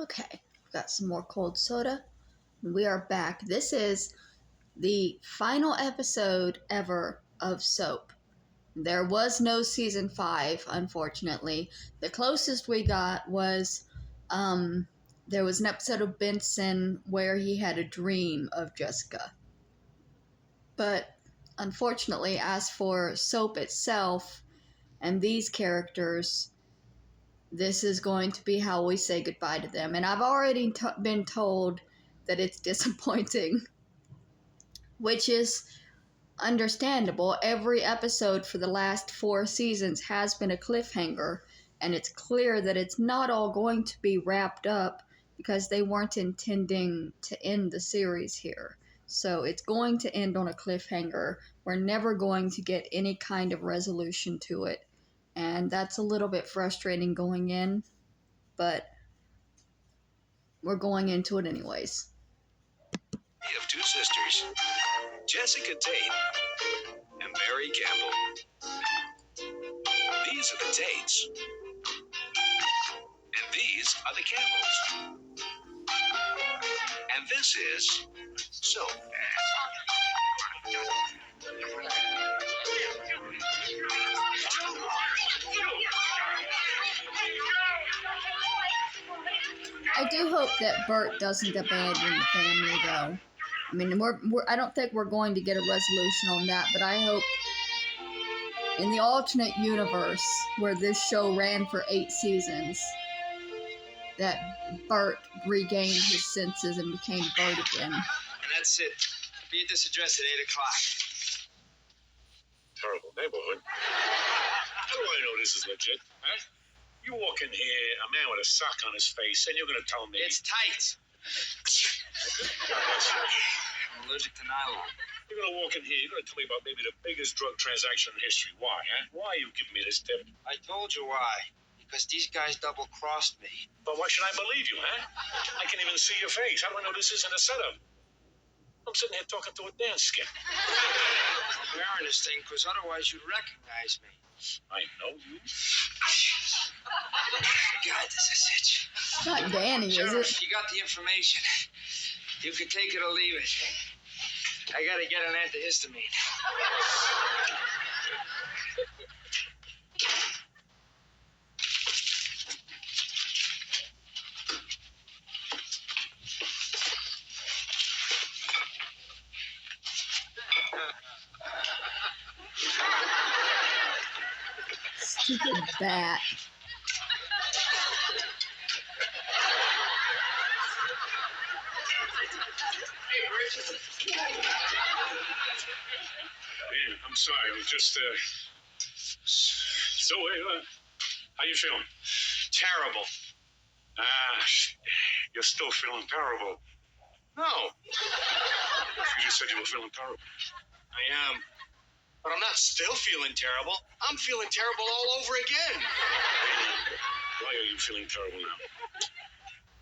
Okay, got some more cold soda. We are back. This is the final episode ever of Soap. There was no season 5, unfortunately. The closest we got was there was an episode of Benson where he had a dream of Jessica. But unfortunately, as for Soap itself and these characters, this is going to be how we say goodbye to them. And I've already been told that it's disappointing, which is understandable. Every episode for the last 4 seasons has been a cliffhanger, and it's clear that it's not all going to be wrapped up because they weren't intending to end the series here. So it's going to end on a cliffhanger. We're never going to get any kind of resolution to it, and that's a little bit frustrating going in, but we're going into it anyways. We have 2 sisters, Jessica Tate and Mary Campbell. These are the Tates. And these are the Campbells. And this is Soap. I do hope that Bert doesn't abandon the family, though. I mean, I don't think we're going to get a resolution on that, but I hope in the alternate universe where this show ran for 8 seasons, that Bert regained his senses and became Bert again. And that's it. Be at this address at 8 o'clock. Terrible neighborhood. How do I know this is legit, huh? You walk in here, a man with a sock on his face, and you're going to tell me... It's tight. I'm allergic to nylon. You're going to walk in here, you're going to tell me about maybe the biggest drug transaction in history. Why, huh? Why are you giving me this tip? I told you why. Because these guys double-crossed me. But why should I believe you, huh? I can't even see your face. How do I know this isn't a setup? I'm sitting here talking to a dance skip. I'm wearing this thing because otherwise you'd recognize me. I know you. God, this is it. It's not Danny, is Sheriff, it? you got the information. You can take it or leave it. I gotta get an antihistamine. Stupid bat. Man, I'm sorry. I was just, So, how you feeling? Terrible. You're still feeling terrible. No, You just said you were feeling terrible. I am. But I'm not still feeling terrible. I'm feeling terrible all over again. Why are you feeling terrible now?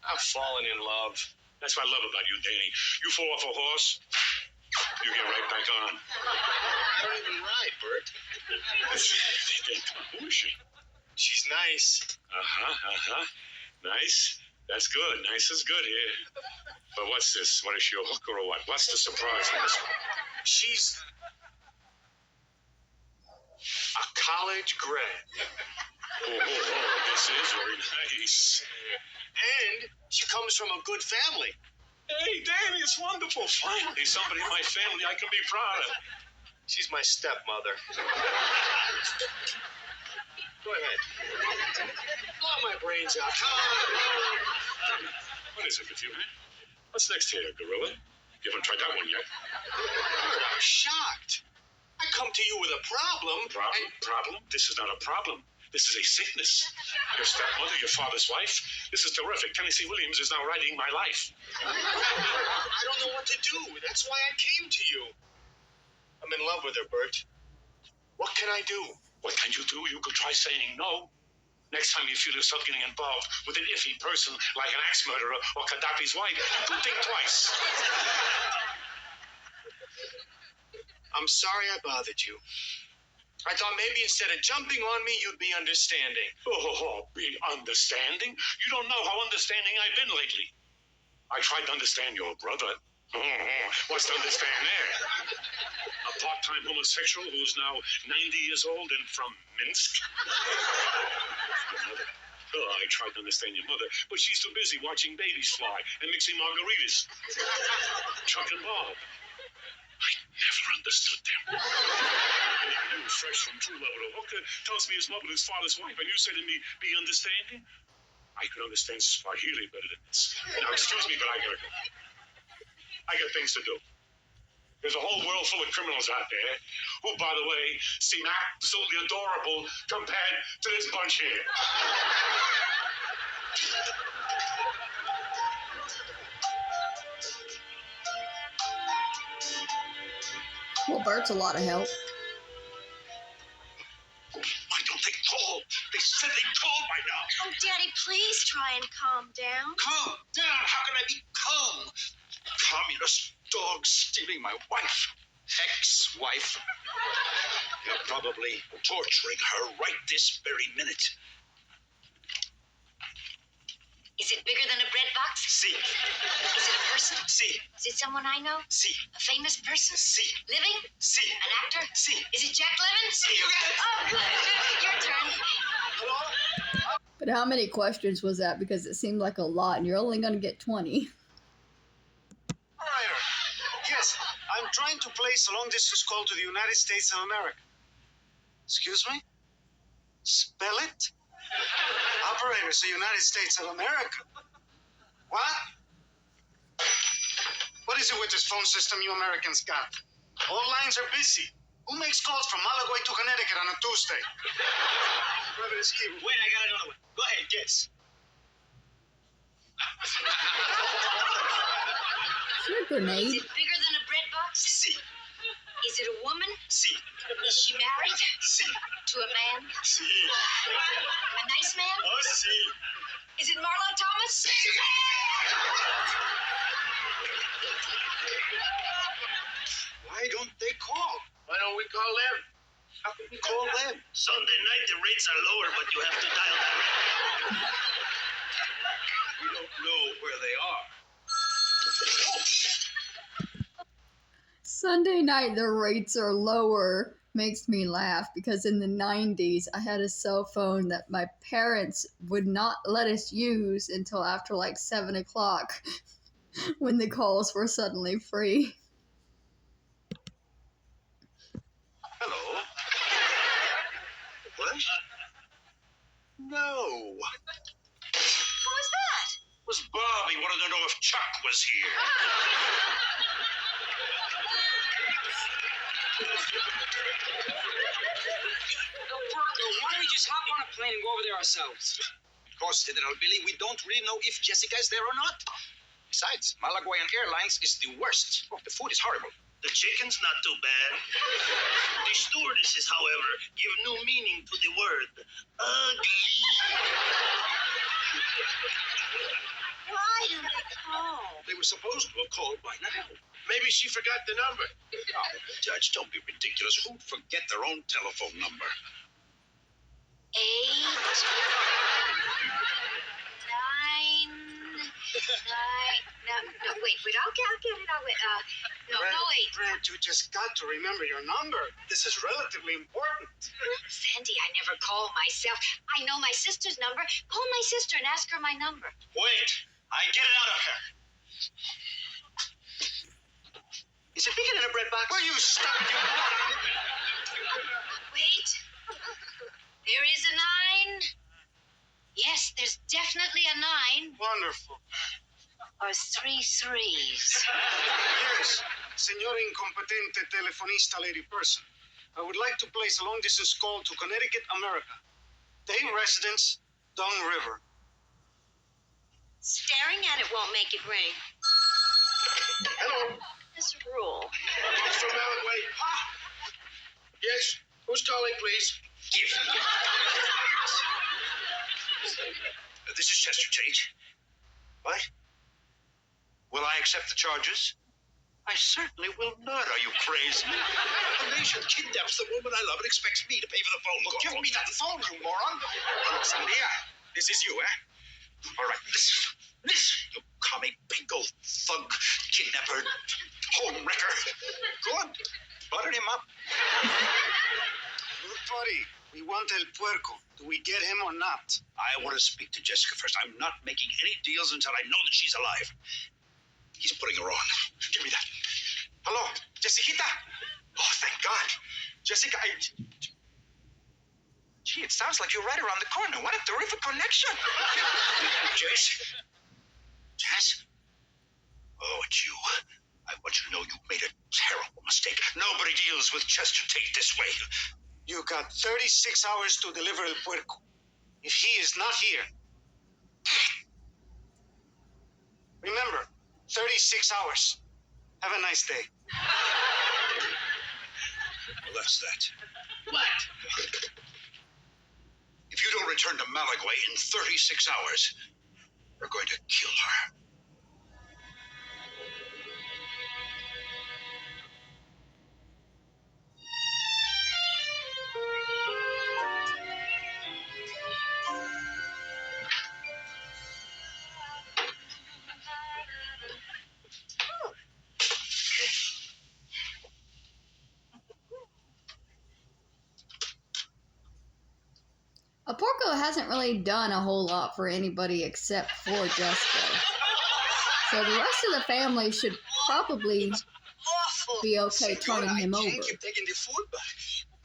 I've fallen in love. That's what I love about you, Danny. You fall off a horse, you get right back on. I don't even ride, Bert. Come on, who is she? She's nice. Nice. That's good. Nice is good here. But what's this? What is she, a hooker or what? What's the surprise in this one? She's a college grad. Oh, this is very nice. And she comes from a good family. Hey, Danny, it's wonderful. Finally, somebody in my family I can be proud of. She's my stepmother. Go ahead. Blow my brains out. Come on. What is it with you, man? What's next here, gorilla? You haven't tried that one yet. Bert, I'm shocked. I come to you with a problem. Problem? This is not a problem. This is a sickness. Your stepmother, your father's wife. This is terrific. Tennessee Williams is now writing my life. I don't know what to do. That's why I came to you. I'm in love with her, Bert. What can I do? What can you do? You could try saying no. Next time you feel yourself getting involved with an iffy person like an axe murderer or Gaddafi's wife, do think twice. I'm sorry I bothered you. I thought maybe instead of jumping on me, you'd be understanding. Be understanding? You don't know how understanding I've been lately. I tried to understand your brother. What's to understand there? A part-time homosexual who's now 90 years old and from Minsk? Your mother. Oh, I tried to understand your mother, but she's too busy watching babies fly and mixing margaritas. Chuck and Bob. I never understood them. You, fresh from True Love with a hooker, tells me his mother is his father's wife, and you say to me, be understanding? I can understand Swahili better than this. Now, excuse me, but I gotta go. I got things to do. There's a whole world full of criminals out there who, by the way, seem absolutely adorable compared to this bunch here. Well, Bert's a lot of help. Why don't they call? They said they'd call by now. Oh, Daddy, please try and calm down. Calm down. How can I be calm? Communist dog stealing my wife. Ex-wife. You're probably torturing her right this very minute. Is it bigger than a bread box? See. Is it a person? See. Is it someone I know? See. A famous person? See. Living? See. An actor? See. Is it Jack Lemmon? See, you got it. Oh, good. Your turn. Hello? But how many questions was that? Because it seemed like a lot, and you're only going to get 20. Operator. Yes, I'm trying to place a long-distance call to the United States of America. Excuse me? Spell it? Operator, it's the United States of America. What? What is it with this phone system you Americans got? All lines are busy. Who makes calls from Malawi to Connecticut on a Tuesday? Wait, I got another one. Go ahead, guess. Is it a Is grenade? it bigger than a bread box? See. Is it a woman? See. Is she married? See. To a man? See. A nice man? Oh, see. Is it Marlo Thomas? Why don't they call? Why don't we call them? How can we call them? Sunday night, the rates are lower, but you have to dial direct. We don't know where they are. Sunday night, the rates are lower. Makes me laugh because in the 90s, I had a cell phone that my parents would not let us use until after like 7 o'clock when the calls were suddenly free. Hello? What? No. Who was that? It was Bob. He wanted to know if Chuck was here. Why don't we just hop on a plane and go over there ourselves? Because, General Billy, we don't really know if Jessica is there or not. Besides, Malaguayan Airlines is the worst. Oh, the food is horrible. The chicken's not too bad. The stewardesses, however, give new meaning to the word ugly. Why didn't they call? They were supposed to have called by now. Maybe she forgot the number. Oh, Judge, don't be ridiculous. Who'd forget their own telephone number? 8, 9, 9. No, wait. I'll get it. No, wait. Brad, you just got to remember your number. This is relatively important. Sandy, I never call myself. I know my sister's number. Call my sister and ask her my number. Wait, I get it out of her. Is it bigger than a bread box? Will you stop it, you moron? Wait. There is a 9. Yes, there's definitely a 9. Wonderful. Or 3 3s. Yes, Senora Incompetente Telefonista Lady Person. I would like to place a long-distance call to Connecticut, America. Dame residence, Dung River. Staring at it won't make it ring. Hello. This rule. It's from Malaguay. Yes, who's calling, please? This is Chester Tate. What? Will I accept the charges? I certainly will not. Are you crazy? The nation kidnaps the woman I love and expects me to pay for the phone call. Give me that phone, you moron. Sandia, this is you, eh? All right, listen, you commie, pinko, thug, kidnapper, home wrecker. Good. Butter him up. Look, buddy, we want El Puerco. Do we get him or not? I want to speak to Jessica first. I'm not making any deals until I know that she's alive. He's putting her on. Give me that. Hello, Jessiquita. Oh, thank God. Jessica, Gee, it sounds like you're right around the corner. What a terrific connection. Jess? Jess? Oh, it's you. I want you to know you made a terrible mistake. Nobody deals with Chester Tate this way. You got 36 hours to deliver El Puerco. If he is not here, remember, 36 hours. Have a nice day. Well, that's that. What? If you don't return to Malaguay in 36 hours, we're going to kill her. Porco hasn't really done a whole lot for anybody except for Jessica. So the rest of the family should probably be okay turning him over. Keep taking the food back.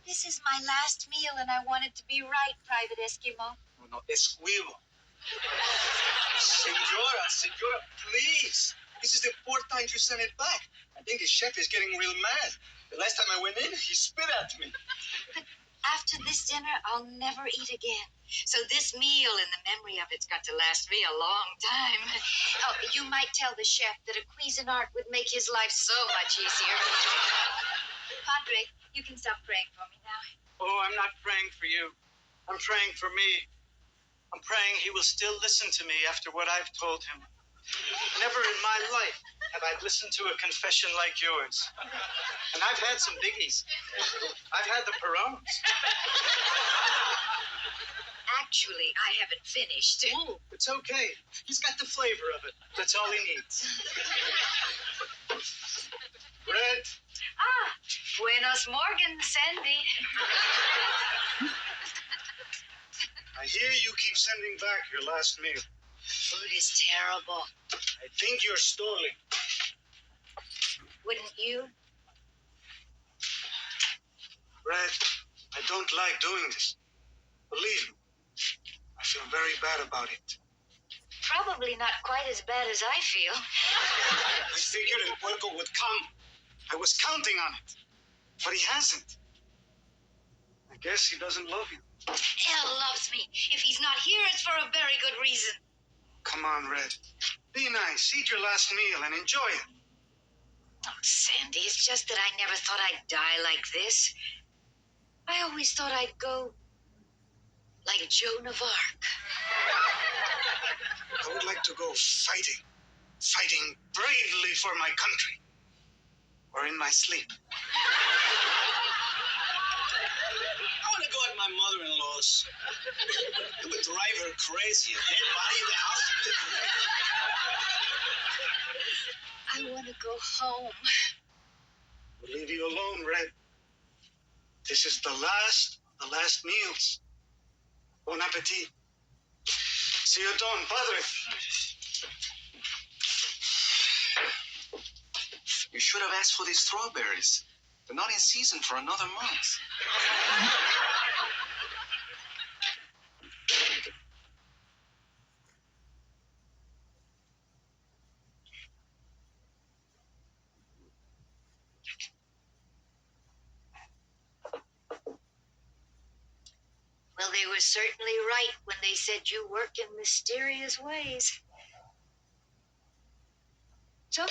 This is my last meal, and I want it to be right, Private Eskimo. No, esquivo. Senora, please. This is the fourth time you sent it back. I think the chef is getting real mad. The last time I went in, he spit at me. After this dinner, I'll never eat again. So this meal and the memory of it's got to last me a long time. Oh, you might tell the chef that a Cuisinart would make his life so much easier. Padre, you can stop praying for me now. Oh, I'm not praying for you. I'm praying for me. I'm praying he will still listen to me after what I've told him. Never in my life have I listened to a confession like yours. And I've had some biggies. I've had the Perones. Actually, I haven't finished. Oh, it's okay. He's got the flavor of it. That's all he needs. Red. Ah, buenos morgen, Sandy. I hear you keep sending back your last meal. Food is terrible. I think you're stalling. Wouldn't you? Red, I don't like doing this. Believe me, I feel very bad about it. Probably not quite as bad as I feel. I figured El Puerco would come. I was counting on it. But he hasn't. I guess he doesn't love you. Hell loves me. If he's not here, it's for a very good reason. Come on, Red. Be nice. Eat your last meal and enjoy it. Oh, Sandy, it's just that I never thought I'd die like this. I always thought I'd go like Joan of Arc. I would like to go fighting bravely for my country. Or in my sleep. I want to go at my mother-in-law's. It would drive her crazy. Dead body in the house. I want to go home. We'll leave you alone, Red. This is the last meals. Bon appetit. See you done, Padre. You should have asked for these strawberries. They're not in season for another month. Well, they were certainly right when they said you work in mysterious ways. So,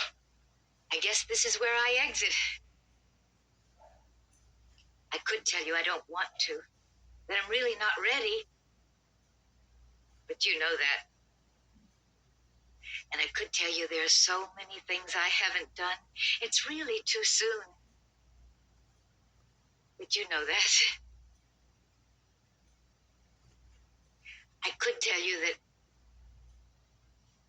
I guess this is where I exit. I could tell you I don't want to, that I'm really not ready. But you know that. And I could tell you there are so many things I haven't done. It's really too soon. But you know that. I could tell you that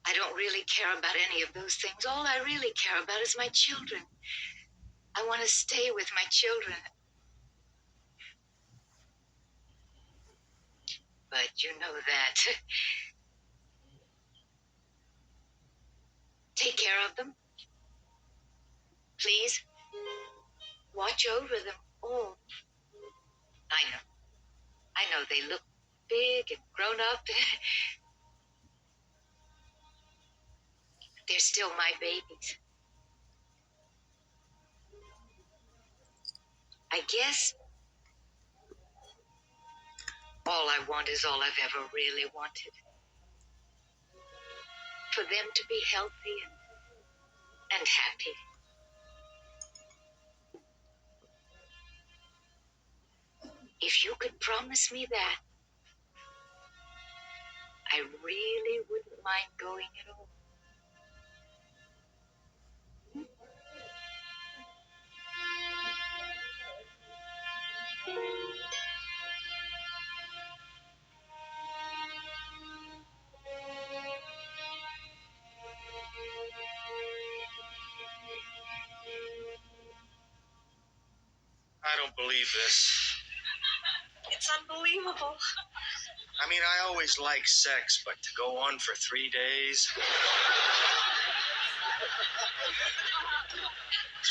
I don't really care about any of those things. All I really care about is my children. I want to stay with my children. But you know that. Take care of them. Please. Watch over them all. I know they look big and grown up. They're still my babies. I guess all I want is all I've ever really wanted. For them to be healthy and happy. If you could promise me that, I really wouldn't mind going at all. I don't believe this. It's unbelievable. I mean, I always like sex, but to go on for 3 days?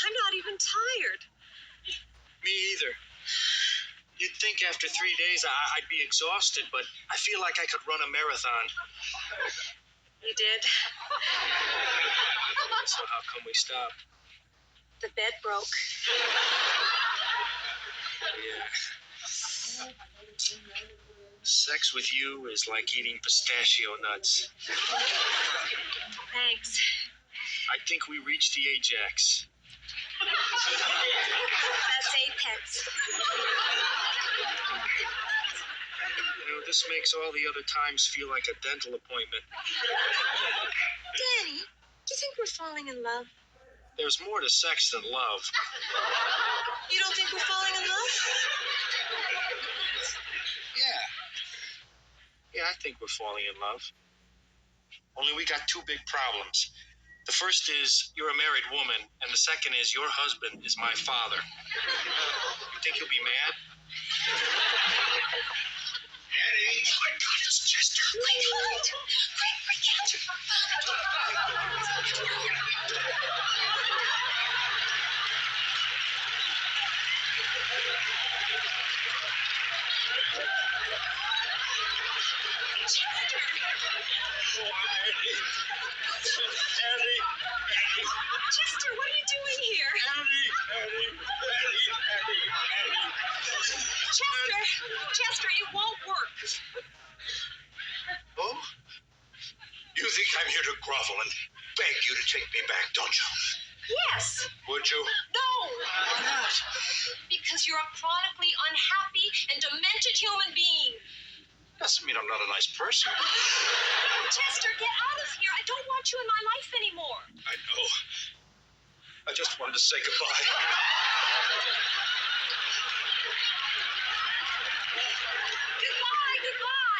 I'm not even tired. Me either. You'd think after 3 days I'd be exhausted, but I feel like I could run a marathon. You did? So how come we stopped? The bed broke. Yeah. Sex with you is like eating pistachio nuts. Thanks. I think we reached the Ajax. That's Apex. You know, this makes all the other times feel like a dental appointment. Danny, do you think we're falling in love? There's more to sex than love. You don't think we're falling in love? Yeah, I think we're falling in love. Only we got 2 big problems. The first is you're a married woman, and the second is your husband is my father. You think he'll be mad? Eddie! Oh my God, it's Chester. Wait, quick, catch her. Chester, what are you doing here? Chester, it won't work. Oh? You think I'm here to grovel and beg you to take me back, don't you? Yes. Would you? No. Why not? Because you're a chronically unhappy and demented human being. Doesn't mean I'm not a nice person. Chester, get out of here. I don't want you in my life anymore. I know. I just wanted to say goodbye. Goodbye.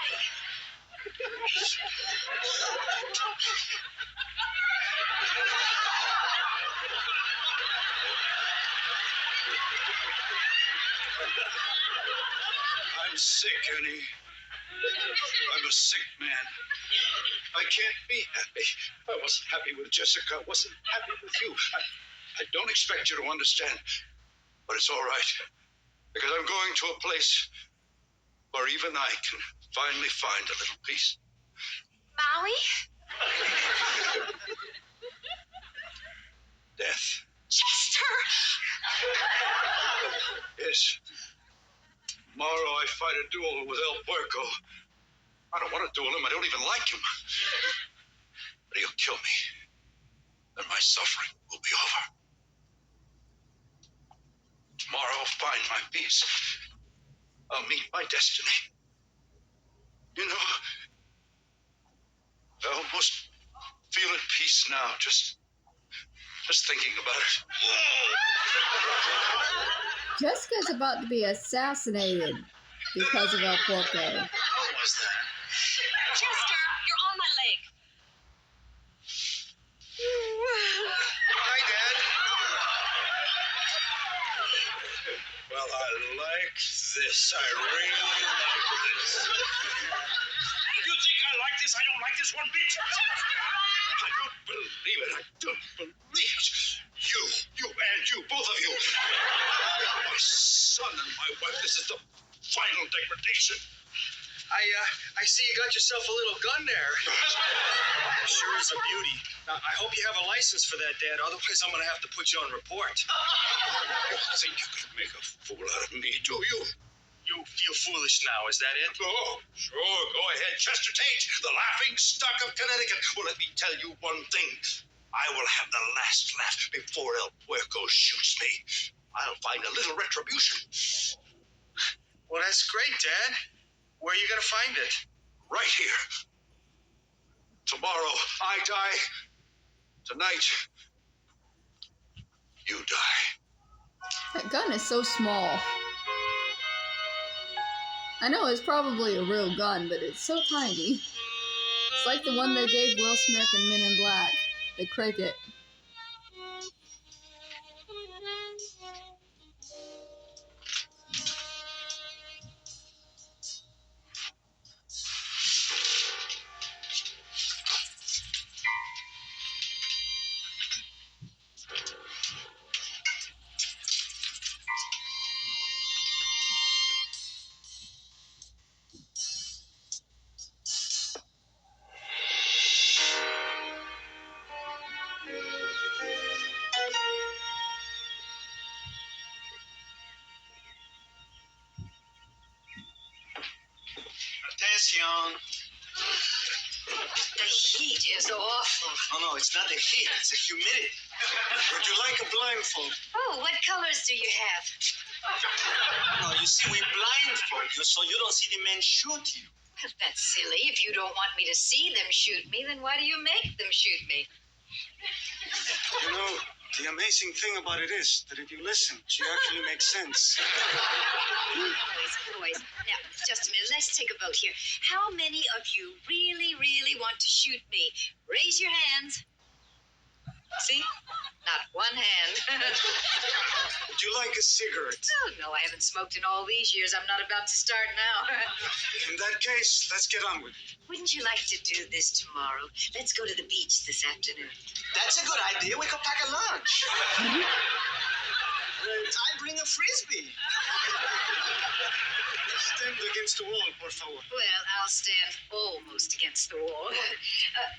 I'm sick, Annie. I'm a sick man. I can't be happy. I wasn't happy with Jessica. I wasn't happy with you. I don't expect you to understand, but it's all right. Because I'm going to a place where even I can finally find a little peace. Maui? Death. Chester! Yes. Tomorrow I fight a duel with El Puerco. I don't want to duel him. I don't even like him. But he'll kill me. Then my suffering will be over. Tomorrow I'll find my peace. I'll meet my destiny. You know, I almost feel at peace now, just thinking about it. Jessica's about to be assassinated because of El Porco. How was that? Chester, you're on my leg. Hi, Dad. Well, I like this. I really like this. You think I like this? I don't like this one bit. I don't believe it. I don't believe it. You and you, both of you. My son and my wife, this is the final degradation. I see you got yourself a little gun there. Sure is a beauty. Now, I hope you have a license for that, Dad. Otherwise, I'm going to have to put you on report. You think you could make a fool out of me, do you? You feel foolish now, is that it? Oh, sure. Go ahead. Chester Tate, the laughing stock of Connecticut. Well, let me tell you one thing. I will have the last laugh before El Puerco shoots me. I'll find a little retribution. Well, that's great, Dad. Where are you going to find it? Right here. Tomorrow, I die. Tonight, you die. That gun is so small. I know it's probably a real gun, but it's so tiny. It's like the one they gave Will Smith in Men in Black, the cricket. Attention. The heat is awful. Oh, no, it's not the heat. It's the humidity. Would you like a blindfold? Oh, what colors do you have? No, you see, we blindfold you so you don't see the men shoot you. Well, that's silly. If you don't want me to see them shoot me, then why do you make them shoot me? You know, the amazing thing about it is that if you listen, she actually makes sense. Boys. Now, just a minute. Let's take a vote here. How many of you really, really want to shoot me? Raise your hands. See? Not one hand. Would you like a cigarette? Oh, no, I haven't smoked in all these years. I'm not about to start now. In that case, let's get on with it. Wouldn't you like to do this tomorrow? Let's go to the beach this afternoon. That's a good idea. We could pack a lunch. I bring a frisbee. Stand against the wall, por favor. Well, I'll stand almost against the wall.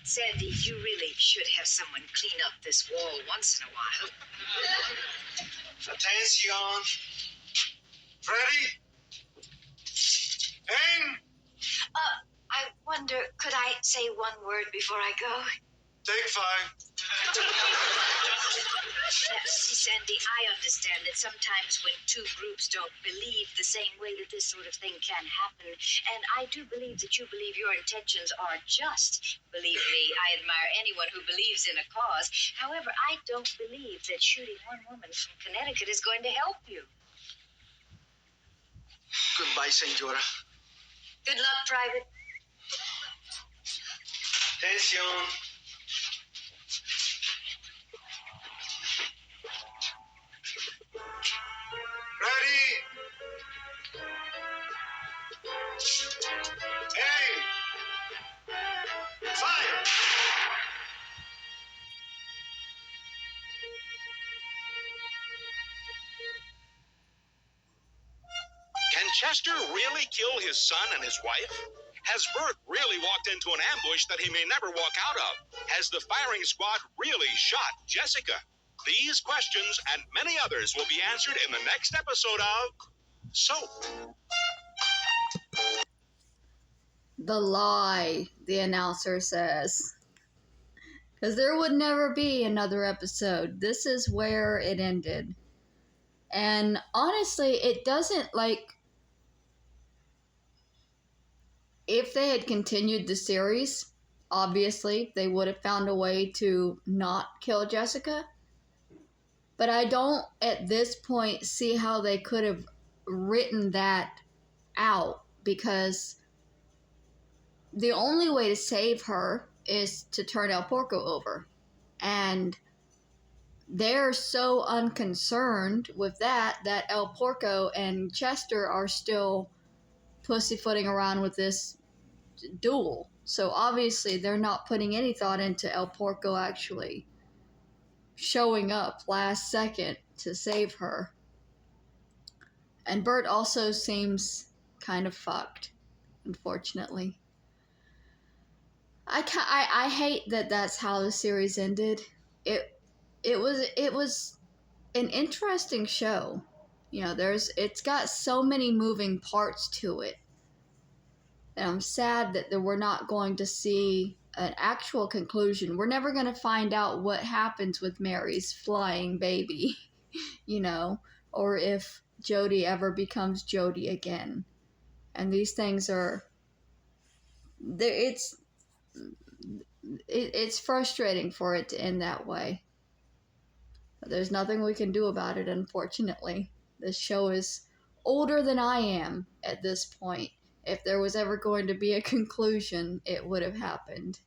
Sandy, you really should have someone clean up this wall once in a while. Attention. Ready? Aim. I wonder, could I say one word before I go? Take 5. See, Sandy, I understand that sometimes when two groups don't believe the same way that this sort of thing can happen, and I do believe that you believe your intentions are just. Believe me, I admire anyone who believes in a cause. However, I don't believe that shooting one woman from Connecticut is going to help you. Goodbye, Senora. Good luck, Private. Attention. Ready? Aim. Fire. Can Chester really kill his son and his wife? Has Bert really walked into an ambush that he may never walk out of? Has the firing squad really shot Jessica? These questions and many others will be answered in the next episode of Soap. The lie, the announcer says. Because there would never be another episode. This is where it ended. And honestly, it doesn't, like, if they had continued the series, Obviously, they would have found a way to not kill Jessica. But I don't, at this point, see how they could have written that out, because the only way to save her is to turn El Porco over. And they're so unconcerned with that El Porco and Chester are still pussyfooting around with this duel. So obviously they're not putting any thought into El Porco actually showing up last second to save her. And Bert also seems kind of fucked, unfortunately. I hate that that's how the series ended. It was an interesting show. You know, it's got so many moving parts to it. And I'm sad that we're not going to see an actual conclusion. We're never going to find out what happens with Mary's flying baby, you know, or if Jody ever becomes Jody again. And these things are, it's frustrating for it to end that way. But there's nothing we can do about it, unfortunately. This show is older than I am at this point. If there was ever going to be a conclusion, it would have happened.